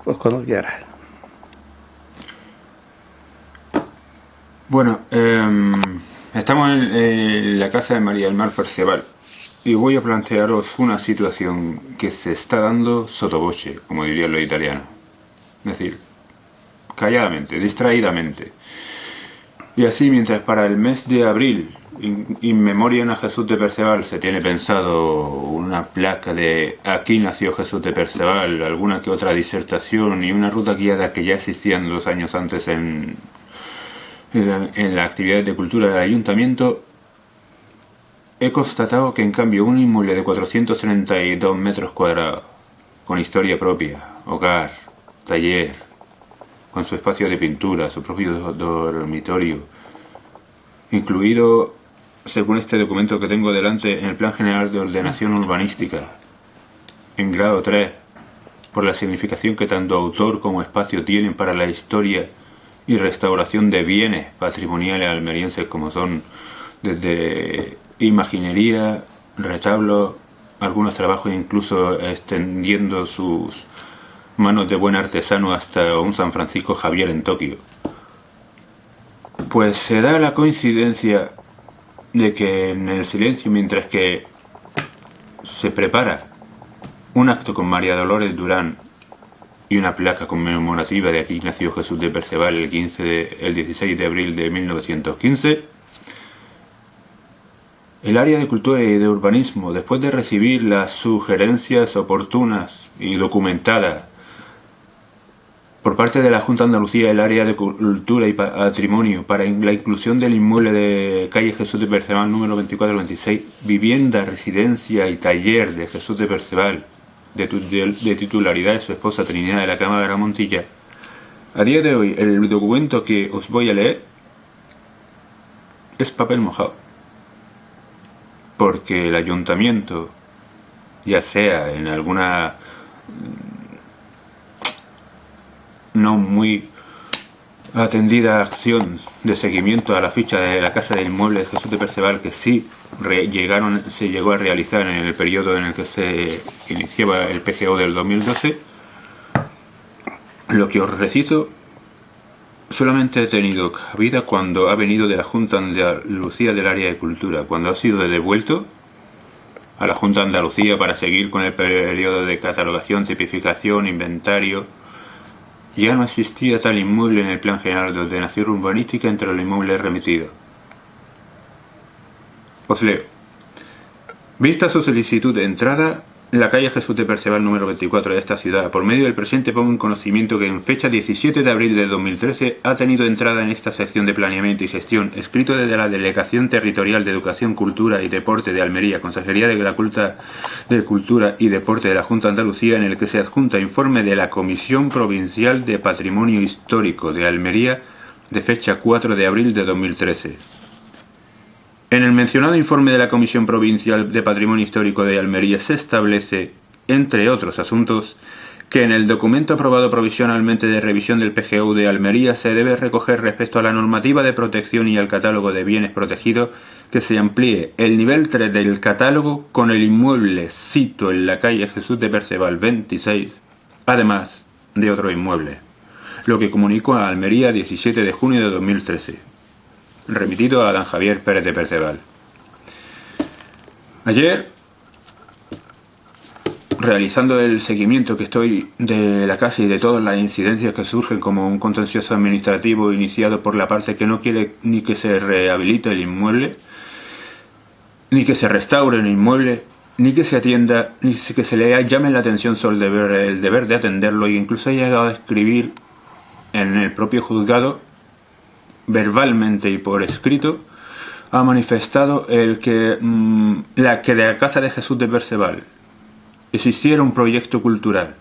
Pues cuando quieras. Bueno, estamos en la casa de María del Mar Perceval y voy a plantearos una situación que se está dando sottovoce, como dirían los italianos. Es decir, calladamente, distraídamente. Y así, mientras para el mes de abril, in memoriam a Jesús de Perceval, se tiene pensado una placa de aquí nació Jesús de Perceval, alguna que otra disertación y una ruta guiada que ya existían 2 años antes en la actividad de cultura del ayuntamiento, he constatado que en cambio un inmueble de 432 metros cuadrados, con historia propia, hogar, taller, con su espacio de pintura, su propio dormitorio, incluido, según este documento que tengo delante, en el Plan General de Ordenación Urbanística, en grado 3, por la significación que tanto autor como espacio tienen para la historia y restauración de bienes patrimoniales almerienses, como son desde imaginería, retablos, algunos trabajos incluso extendiendo sus manos de buen artesano hasta un San Francisco Javier en Tokio. Pues se da la coincidencia de que en el silencio, mientras que se prepara un acto con María Dolores Durán y una placa conmemorativa de aquí nació Jesús de Perceval el 16 de abril de 1915, el área de cultura y de urbanismo, después de recibir las sugerencias oportunas y documentadas por parte de la Junta de Andalucía, el área de cultura y patrimonio para la inclusión del inmueble de calle Jesús de Perceval número 2426, vivienda, residencia y taller de Jesús de Perceval, de titularidad de su esposa Trinidad de la Cámara Montilla. A día de hoy, el documento que os voy a leer es papel mojado, porque el ayuntamiento, ya sea en alguna no muy atendida acción de seguimiento a la ficha de la Casa del Inmueble de Jesús de Perceval, que sí se llegó a realizar en el periodo en el que se iniciaba el PGO del 2012, lo que os recito solamente ha tenido cabida cuando ha venido de la Junta de Andalucía del área de cultura, cuando ha sido devuelto a la Junta de Andalucía para seguir con el periodo de catalogación, tipificación, inventario. Ya no existía tal inmueble en el Plan General de Ordenación Urbanística entre los inmuebles remitidos. Os leo. Vista su solicitud de entrada, la calle Jesús de Perceval número 24 de esta ciudad, por medio del presente pongo en conocimiento que en fecha 17 de abril de 2013 ha tenido entrada en esta sección de planeamiento y gestión, escrito desde la Delegación Territorial de Educación, Cultura y Deporte de Almería, Consejería de la Cultura y Deporte de la Junta de Andalucía, en el que se adjunta informe de la Comisión Provincial de Patrimonio Histórico de Almería de fecha 4 de abril de 2013. En el mencionado informe de la Comisión Provincial de Patrimonio Histórico de Almería se establece, entre otros asuntos, que en el documento aprobado provisionalmente de revisión del PGO de Almería se debe recoger respecto a la normativa de protección y al catálogo de bienes protegidos que se amplíe el nivel 3 del catálogo con el inmueble sito en la calle Jesús de Perceval 26, además de otro inmueble, lo que comunicó a Almería 17 de junio de 2013. Remitido a Dan Javier Pérez de Perceval. Ayer, realizando el seguimiento que estoy de la casa y de todas las incidencias que surgen como un contencioso administrativo iniciado por la parte que no quiere ni que se rehabilite el inmueble, ni que se restaure el inmueble, ni que se atienda, ni que se le llame la atención sobre el deber de atenderlo, e incluso he llegado a escribir en el propio juzgado, verbalmente y por escrito, ha manifestado el que de la Casa de Jesús de Perceval existiera un proyecto cultural,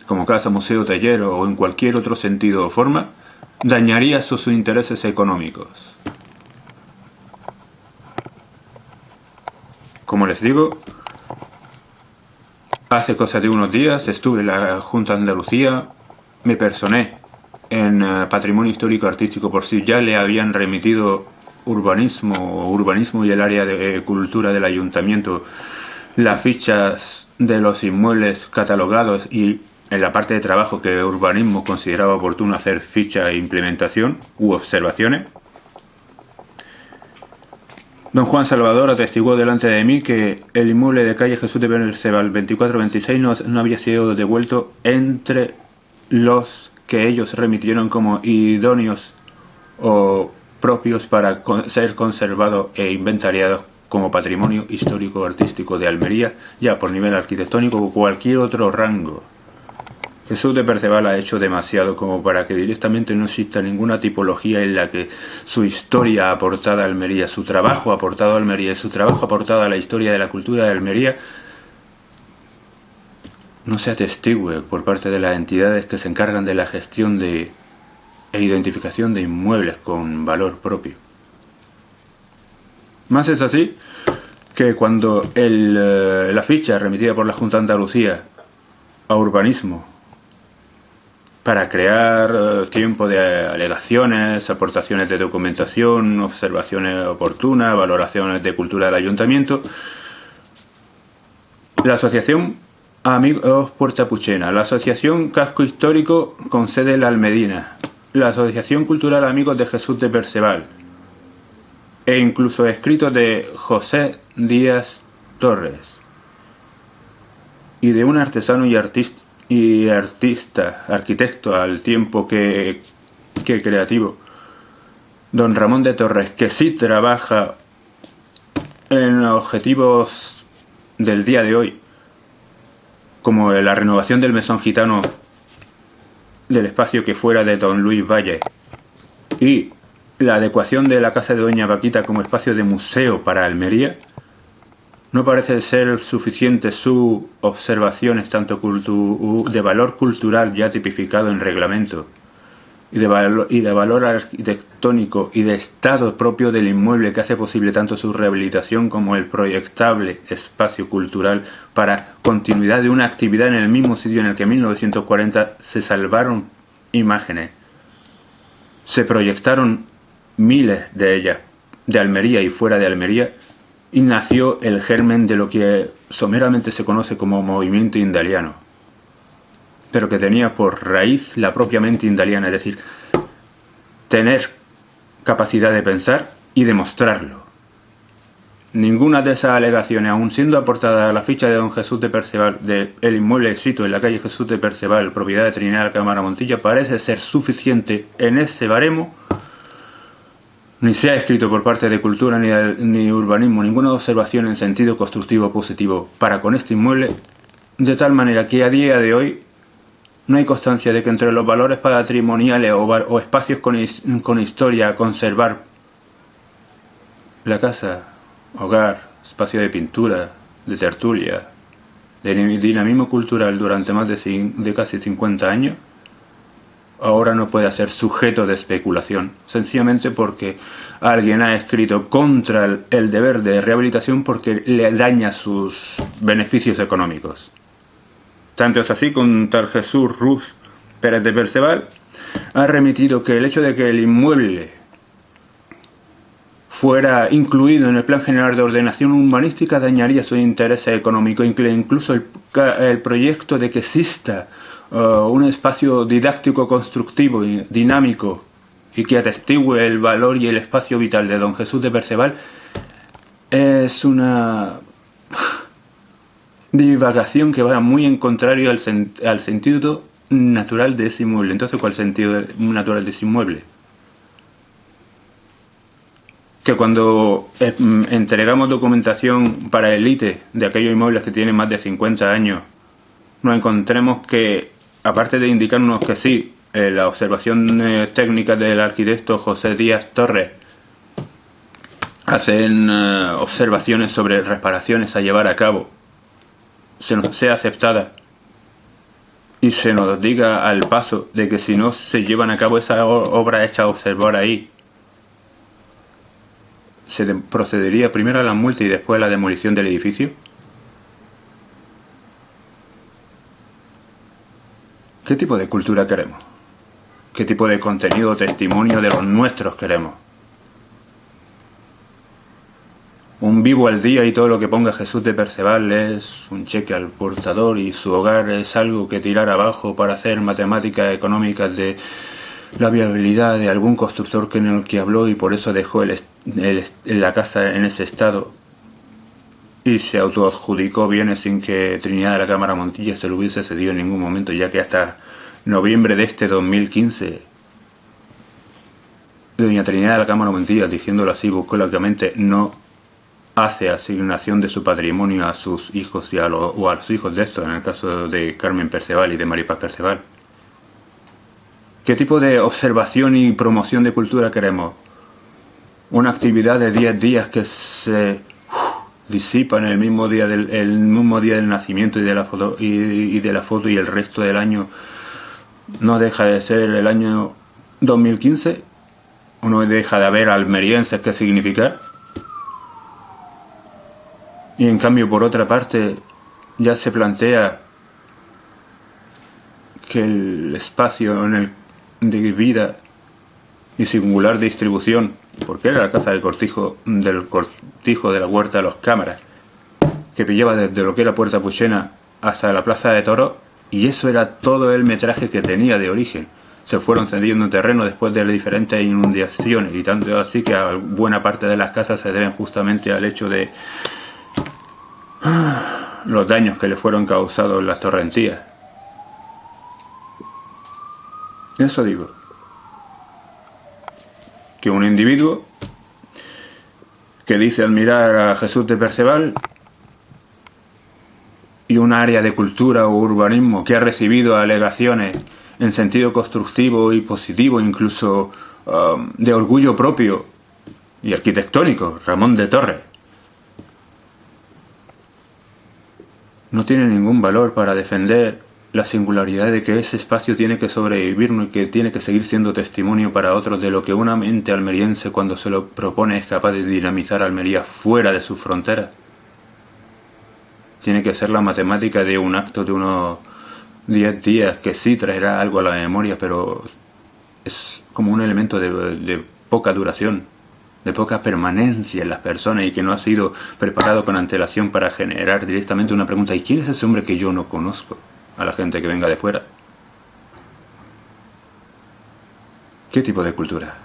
como casa, museo, taller o en cualquier otro sentido o forma, dañaría sus intereses económicos. Como les digo, hace cosa de unos días estuve en la Junta de Andalucía, me personé en Patrimonio Histórico Artístico por si ya le habían remitido urbanismo y el área de cultura del ayuntamiento las fichas de los inmuebles catalogados y en la parte de trabajo que urbanismo consideraba oportuno hacer ficha e implementación u observaciones, don Juan Salvador atestiguó delante de mí que el inmueble de calle Jesús de Perceval 2426 no había sido devuelto entre los que ellos remitieron como idóneos o propios para ser conservados e inventariados como patrimonio histórico artístico de Almería, ya por nivel arquitectónico o cualquier otro rango. Jesús de Perceval ha hecho demasiado como para que directamente no exista ninguna tipología en la que su historia aportada a Almería, su trabajo aportado a Almería y su trabajo aportado a la historia de la cultura de Almería no se atestigue por parte de las entidades que se encargan de la gestión e identificación de inmuebles con valor propio. Más es así que cuando la ficha remitida por la Junta de Andalucía a urbanismo para crear tiempo de alegaciones, aportaciones de documentación, observaciones oportunas, valoraciones de cultura del ayuntamiento, la asociación Amigos Puerta Puchena, la asociación Casco Histórico con sede en la Almedina, la asociación cultural Amigos de Jesús de Perceval e incluso escritos de José Díaz Torres y de un artesano y arquitecto al tiempo que creativo, don Ramón de Torres, que sí trabaja en objetivos del día de hoy, como la renovación del mesón gitano del espacio que fuera de don Luis Valle y la adecuación de la casa de doña Paquita como espacio de museo para Almería, no parece ser suficiente sus observaciones tanto de valor cultural ya tipificado en reglamento y de valor arquitectónico y de estado propio del inmueble que hace posible tanto su rehabilitación como el proyectable espacio cultural para continuidad de una actividad en el mismo sitio en el que en 1940 se salvaron imágenes, se proyectaron miles de ellas de Almería y fuera de Almería, y nació el germen de lo que someramente se conoce como movimiento indaliano, pero que tenía por raíz la propia mente indaliana, es decir, tener capacidad de pensar y demostrarlo. Ninguna de esas alegaciones, aun siendo aportada a la ficha de don Jesús de Perceval del inmueble éxito en la calle Jesús de Perceval, propiedad de Trinidad Cámara Montilla, parece ser suficiente en ese baremo. Ni se ha escrito por parte de Cultura ni Urbanismo ninguna observación en sentido constructivo positivo para con este inmueble, de tal manera que a día de hoy no hay constancia de que entre los valores patrimoniales o espacios con historia a conservar, la casa, hogar, espacio de pintura, de tertulia, de dinamismo cultural durante más de casi 50 años, ahora no puede ser sujeto de especulación, sencillamente porque alguien ha escrito contra el deber de rehabilitación porque le daña sus beneficios económicos. Tanto es así que un tal Jesús Ruz Pérez de Perceval ha remitido que el hecho de que el inmueble fuera incluido en el Plan General de Ordenación Urbanística dañaría su interés económico, incluso el proyecto de que exista un espacio didáctico, constructivo y dinámico y que atestigue el valor y el espacio vital de don Jesús de Perceval es una divagación que va muy en contrario al sentido natural de ese inmueble. Entonces, ¿cuál es el sentido natural de ese inmueble? Que cuando entregamos documentación para élite de aquellos inmuebles que tienen más de 50 años, nos encontremos que, aparte de indicarnos que sí, la observación técnica del arquitecto José Díaz Torres hacen observaciones sobre reparaciones a llevar a cabo, se nos sea aceptada y se nos diga al paso de que si no se llevan a cabo esa obra hecha a observar ahí, se procedería primero a la multa y después a la demolición del edificio. ¿Qué tipo de cultura queremos? ¿Qué tipo de contenido o testimonio de los nuestros queremos? Un vivo al día y todo lo que ponga Jesús de Perceval es un cheque al portador y su hogar es algo que tirar abajo para hacer matemáticas económicas de la viabilidad de algún constructor en el que habló y por eso dejó la casa en ese estado y se autoadjudicó bienes sin que Trinidad de la Cámara Montilla se lo hubiese cedido en ningún momento, ya que hasta noviembre de este 2015 doña Trinidad de la Cámara Montilla, diciéndolo así bucólicamente, no hace asignación de su patrimonio a sus hijos o a los hijos de estos, en el caso de Carmen Perceval y de Maripaz Perceval. ¿Qué tipo de observación y promoción de cultura queremos? Una actividad de 10 días que se disipa en el mismo día del nacimiento y de la foto y el resto del año no deja de ser el año 2015. Uno deja de haber almerienses que significar. Y en cambio, por otra parte, ya se plantea que el espacio de vida y singular distribución, porque era la casa del cortijo de la Huerta de los Cámaras, que pillaba desde lo que era Puerta Puchena hasta la Plaza de Toros, y eso era todo el metraje que tenía de origen. Se fueron cediendo terreno después de las diferentes inundaciones, y tanto así que a buena parte de las casas se deben justamente al hecho de los daños que le fueron causados en las torrentías. Eso digo, que un individuo que dice admirar a Jesús de Perceval y un área de cultura o urbanismo que ha recibido alegaciones en sentido constructivo y positivo, incluso de orgullo propio y arquitectónico, Ramón de Torres, no tiene ningún valor para defender la singularidad de que ese espacio tiene que sobrevivir y que tiene que seguir siendo testimonio para otros de lo que una mente almeriense cuando se lo propone es capaz de dinamizar Almería fuera de sus fronteras. Tiene que ser la matemática de un acto de unos 10 días que sí traerá algo a la memoria, pero es como un elemento de poca duración, de poca permanencia en las personas y que no ha sido preparado con antelación para generar directamente una pregunta: ¿y quién es ese hombre que yo no conozco? A la gente que venga de fuera. ¿Qué tipo de cultura?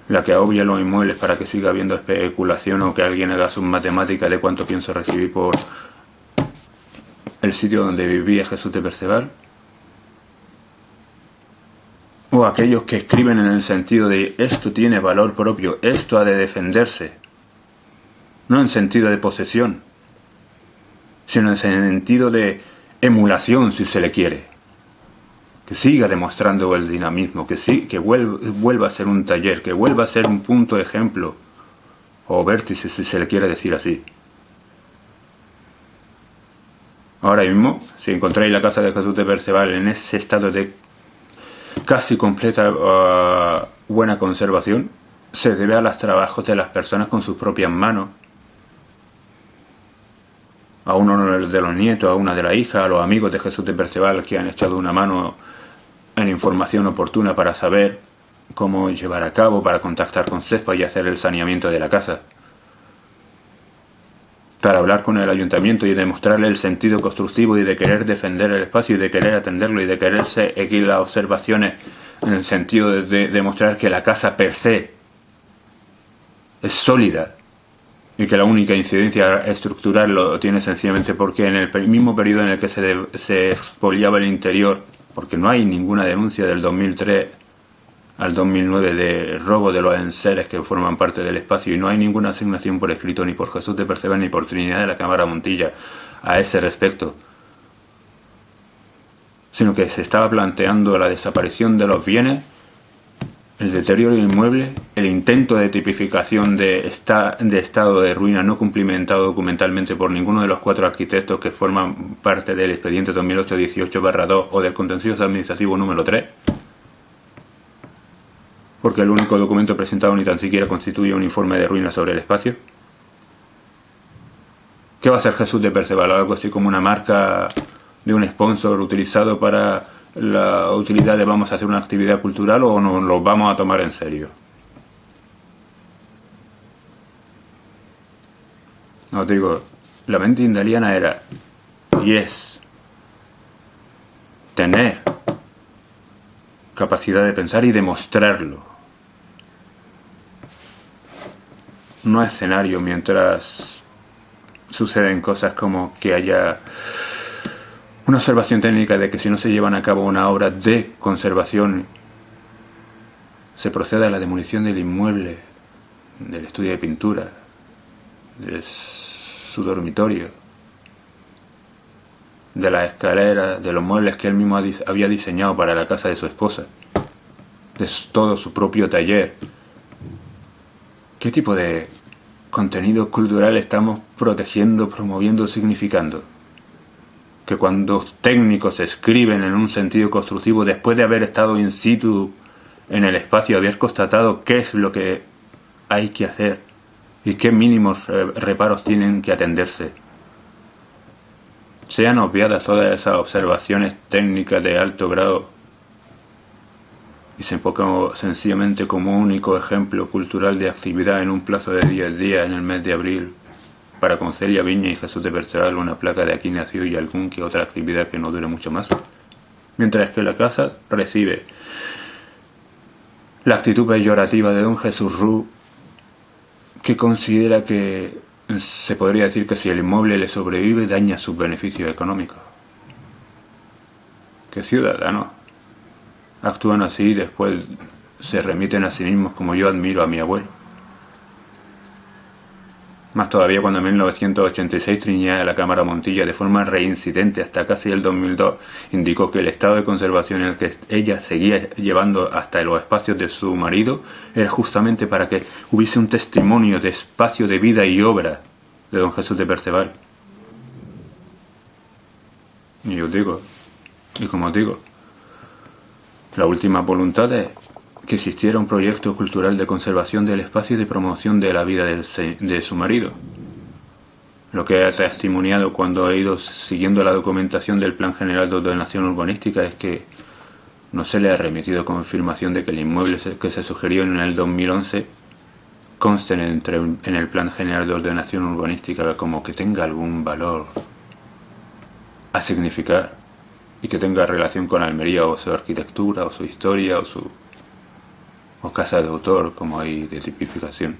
La que obvia los inmuebles para que siga habiendo especulación o que alguien haga sus matemáticas de cuánto pienso recibir por el sitio donde vivía Jesús de Perceval. O aquellos que escriben en el sentido de esto tiene valor propio, esto ha de defenderse. No en sentido de posesión, sino en sentido de emulación, si se le quiere. Que siga demostrando el dinamismo, que vuelva a ser un taller, que vuelva a ser un punto de ejemplo, o vértice, si se le quiere decir así. Ahora mismo, si encontráis la casa de Jesús de Perceval en ese estado de casi completa buena conservación, se debe a los trabajos de las personas con sus propias manos, a uno de los nietos, a una de las hijas, a los amigos de Jesús de Perceval que han echado una mano en información oportuna para saber cómo llevar a cabo, para contactar con CESPA y hacer el saneamiento de la casa, para hablar con el ayuntamiento y demostrarle el sentido constructivo y de querer defender el espacio y de querer atenderlo y de quererse seguir las observaciones en el sentido de demostrar que la casa per se es sólida y que la única incidencia estructural lo tiene sencillamente porque en el mismo periodo en el que se expoliaba el interior, porque no hay ninguna denuncia del 2003 al 2009 de robo de los enseres que forman parte del espacio, y no hay ninguna asignación por escrito ni por Jesús de Perceval ni por Trinidad de la Cámara Montilla a ese respecto, sino que se estaba planteando la desaparición de los bienes, el deterioro inmueble, el intento de tipificación de estado de ruina no cumplimentado documentalmente por ninguno de los 4 arquitectos que forman parte del expediente 2008-18/2 o del contencioso administrativo número 3, porque el único documento presentado ni tan siquiera constituye un informe de ruina sobre el espacio. ¿Qué va a hacer Jesús de Perceval? ¿Algo así como una marca de un sponsor utilizado para la utilidad de vamos a hacer una actividad cultural, o nos lo vamos a tomar en serio? os digo, la mente indaliana era y es tener capacidad de pensar y demostrarlo. No escenario mientras suceden cosas como que haya una observación técnica de que si no se llevan a cabo una obra de conservación, se procede a la demolición del inmueble, del estudio de pintura, de su dormitorio, de la escalera, de los muebles que él mismo había diseñado para la casa de su esposa, de todo su propio taller. ¿Qué tipo de contenido cultural estamos protegiendo, promoviendo, significando? Que cuando técnicos escriben en un sentido constructivo, después de haber estado in situ en el espacio, haber constatado qué es lo que hay que hacer y qué mínimos reparos tienen que atenderse, sean obviadas todas esas observaciones técnicas de alto grado y se enfocan sencillamente como único ejemplo cultural de actividad en un plazo de 10 días en el mes de abril, para con Celia Viña y Jesús de Perceval, una placa de aquí nació y algún que otra actividad que no dure mucho más. Mientras que la casa recibe la actitud peyorativa de don Jesús Rú, que considera que se podría decir que si el inmueble le sobrevive daña sus beneficios económicos. ¿Qué ciudadanos actúan así y después se remiten a sí mismos como yo admiro a mi abuelo? Más todavía cuando en 1986 Triñá, la Cámara Montilla, de forma reincidente hasta casi el 2002, indicó que el estado de conservación en el que ella seguía llevando hasta los espacios de su marido era justamente para que hubiese un testimonio de espacio de vida y obra de don Jesús de Perceval. Y os digo, y como os digo, la última voluntad es que existiera un proyecto cultural de conservación del espacio y de promoción de la vida de su marido. Lo que ha testimoniado cuando he ido siguiendo la documentación del Plan General de Ordenación Urbanística es que no se le ha remitido confirmación de que el inmueble que se sugirió en el 2011 conste en el Plan General de Ordenación Urbanística como que tenga algún valor a significar y que tenga relación con Almería o su arquitectura o su historia o casa de autor, como hay de tipificación.